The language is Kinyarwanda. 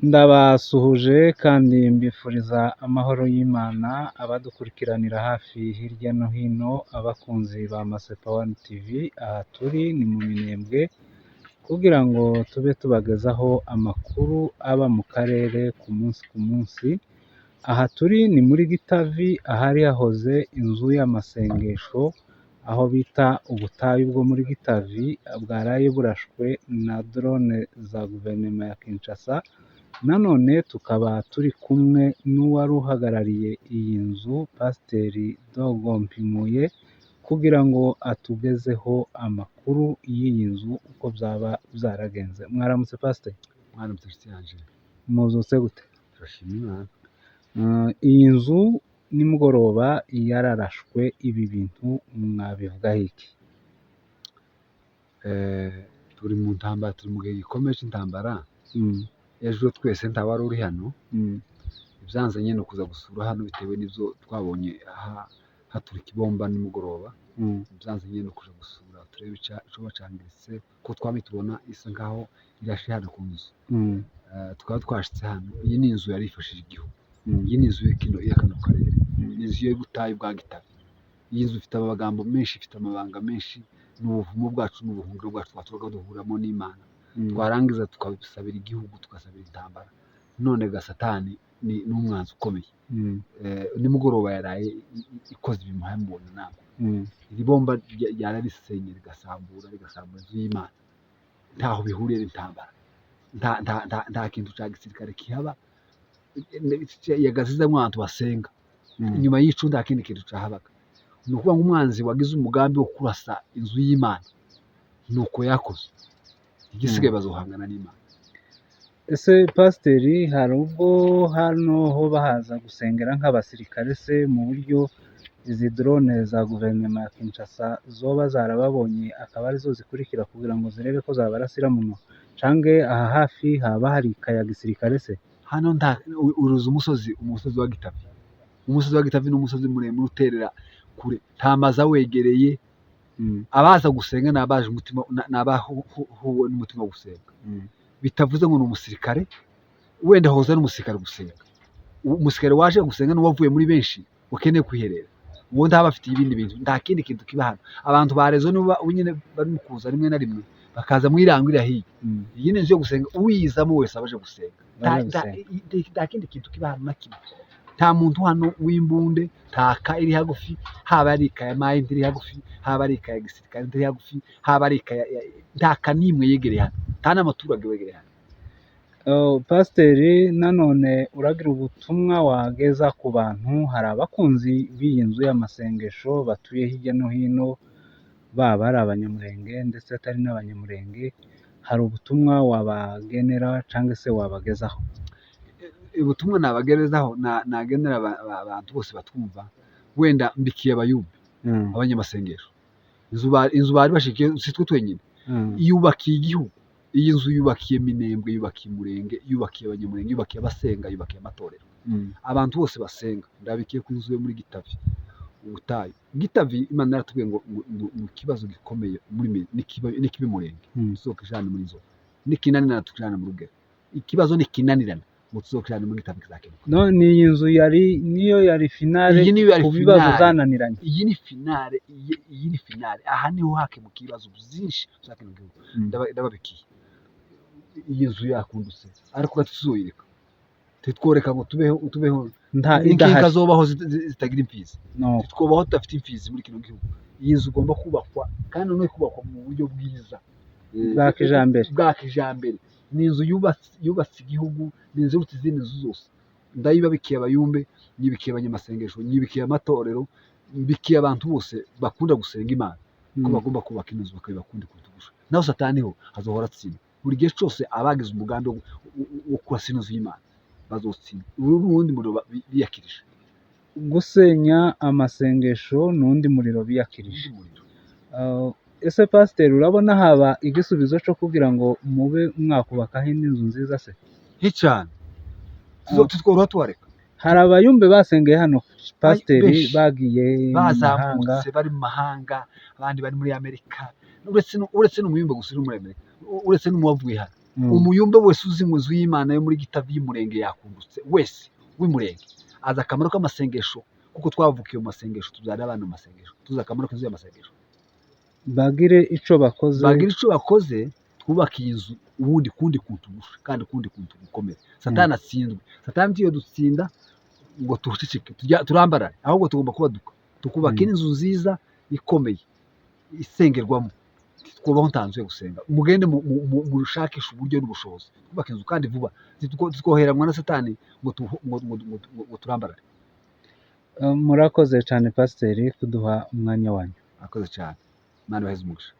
Ndabasuhuje kandi mbifuriza amahoro y'Imana abadukurikiranira hafi hirya no hino abakunzi ba Masepa One TV, aha turi ni mu Minembwe kugira ngo tube tubagezaho amakuru aba mu karere ku munsi. Aha turi ni muri Gitavi ahari hahoze inzu y'amasengesho, aho bita ubutayu bwo muri Gitavi bwaraye burashwe na drone za guverinoma ya Kinshasa. Nanone tukaba turi kumwe n'uwari uhagarariye iyi nzu Pasiteri Dogo Mpimuye kugira ngo atugezeho amakuru y'iyi nzu uko byaba byaragenze. Mwaramutse Pasiteri? Mwaramutse nshuti yanjye. Muzutse gute? Turashima Imana. Iyi nzu nimugoroba yararashwe, ibi bintu mwabivugaho iki? Turi mu ntambara, turi mu gihe gikomeye cy'intambara. Ejo twese ntawari uri hano, ibyanze nyine kuza gusura hano bitewe n'ibyo twabonye haturika ibomba nimugoroba. Ibyanze nyine kuja gusura turebe icyo bacangiritse, ko twaba tubona isa nkaho irashe hano ku nzu. Tukaba twashitse hano. Iyi ni inzu yari ifashije igihugu. Iyi ni inzu ya kano karere, ni inzu y'ubutayu bwa Gitavi. Iyi nzu ifite amagambo menshi, ifite amabanga menshi, ni ubuvumo bwacu n'ubuhungiro bwacu twatubaga duhuramo n'Imana. Twarangiza tukabisabira igihugu, tugasabira intambara. None Satani ni umwanzi ukomeye. Nimugoroba yaraye ikoze ibimuhaye mubona namwe. Iri bomba ryararisenye rigasambura inzu y'Imana. Ntaho bihuriye n'intambara. Nta kintu cya gisirikare kihaba. Yagazizemo abantu basenga. Inyuma y'icu nta kindi kintu cyahabaga. Ni ukuvuga ngo umwanzi wagize umugambi wo kurasa inzu y'Imana, ni uko yakoze. Igisigaye bazohangana n'Imana. Ese Pasiteri, hari ubwo hano ho bahaza gusengera nk'abasirikare se, mu buryo izi drone za guverinoma ya Kinshasa zoba zarababonye akaba arizo zikurikira kugira ngo zirebe ko zabarasira mu cange aha hafi haba hari kaya gisirikare se? Hano uruzi umusozi wa Gitavi. Umusozi wa Gitavi ni umusozi muremure uterera kure, nta mazu awegereye. Abaza gusenga ni abaje umutima, ni abahuwe n'umutima wo gusenga. Bitavuze ngo ni umusirikare, wenda hoza n'umusirikare gusenga. Umusirikare waje gusenga n'uwavuye muri benshi ukeneye kwiherera, uwo ntaba afite ibindi bintu. Nta kindi kintu kiba hano. Abantu barezo niba nyine barimo kuza rimwe na rimwe bakaza mu irangwira hiyi. Iyi ni inzu yo gusenga, uyizamo wese abaje gusenga. Nta kindi kintu kiba hano na kimwe. Nta muntu hano w'imbunde, nta ka iri hagufi, haba ari ikaya mayindi iri hagufi, haba ari ikaya gisirikare iri hagufi, haba ari ikaya, nta ka n'imwe yegereye hano, nta n'amaturage wegereye hano. Pasiteri, nanone uragira ubutumwa wageza ku bantu, hari abakunzi b'iyi nzu y'amasengesho batuye hirya no hino, baba ari abanyamurenge ndetse atari n'abanyamurenge, hari ubutumwa wabagenera cyangwa se wabagezaho? Ubutumwa nabagerezaho, nagenera abantu bose batwumva, wenda mbikiye abayumbi, abanyamasengesho. Inzu bari bashikiye si twe twenyine, yubakiye igihugu. Iyi nzu yubakiye Minembwe, yubakiye Umurenge, yubakiye abanyamurenge, yubakiye abasenga, yubakiye amatorero. Abantu bose basenga ndabikiye ku inzu yo muri Gitavi, ubutayu. Gitavi Imana yaratubwiye ngo mu kibazo gikomeye nikibe Murenge, tuzokijana muri zo. Nikinanirana tukijana mu Rugero. Ikibazo nikinanirana mutuzokijana muri Gitavi kizakemuka. None iyi nzu niyo yari finale ku bibazo zananiranye. Iyi ni finale. Aha niho hakemuka ibibazo byinshi byakemuka igihugu. Ndababikiye. Iyi nzu yakundutse ariko tuzoyireka. Titworeka ngo tubeho inkinga zobaho zitagira imfizi. Titwobaho tudafite imfizi muri kino gihugu. Iyi nzu igomba kubakwa kandi no kubakwa mu buryo bwiza bwa kijambere. Ni inzu yubatse igihugu, ni inzu yubatse izindi nzu zose. Ndayibabikiye abayumbe, nyibikiye abanyamasengesho, nyibikiye amatorero, mbikiye abantu bose bakunda gusenga Imana, ko bagomba kubaka inzu bakabakunda kurusha. Naho Satani ho azohora atsinda. Buri gihe cyose abagize umugambi wo kurasa inzu y'Imana bazotsinda. Ubundi muriro biyakirije. Gusenya amasengesho n'undi muriro biyakirije. Ese Pasiteri, urabona haba igisubizo cyo kugira ngo mube mwakubakaho indi nzu nziza se? Cyane. Tutworoha tuwareka. Hari abayumbe basengeye hano Pasiteri, bagiye bazamutse bari mu mahanga, abandi bari muri Amerika. Uretse n'umuyumbe gusa uri muri Amerika, uretse n'umuwavuye hano. umuyumbe wese uzi mu nzu y'Imana yo muri Gitavi y'umurenge yakungutse wese w'umurenge azi akamaro k'amasengesho kuko twavukiye mu masengesho tubyarira abana mu masengesho tuzi akamaro k'inzu y'amasengesho bagire ico bakoze twubaka iyi nzu ubundi kundi kuntu gusha kandi kundi kuntu gukomeye satani atsindwe satani tiyo dutsinda ngo tuceceke turambarare ahubwo tugomba kubaduka tukubaka inzu nziza ikomeye isengerwamo twubaho ntanzu yo gusenga mugende mu rushakisha uburyo n'ubushobozi twubaka inzu kandi vuba twoheranwa na satani ngo turambarare. Murakoze cyane pasiteri kuduha umwanya wanyu. Murakoze cyane Imana ibaheze umugisha.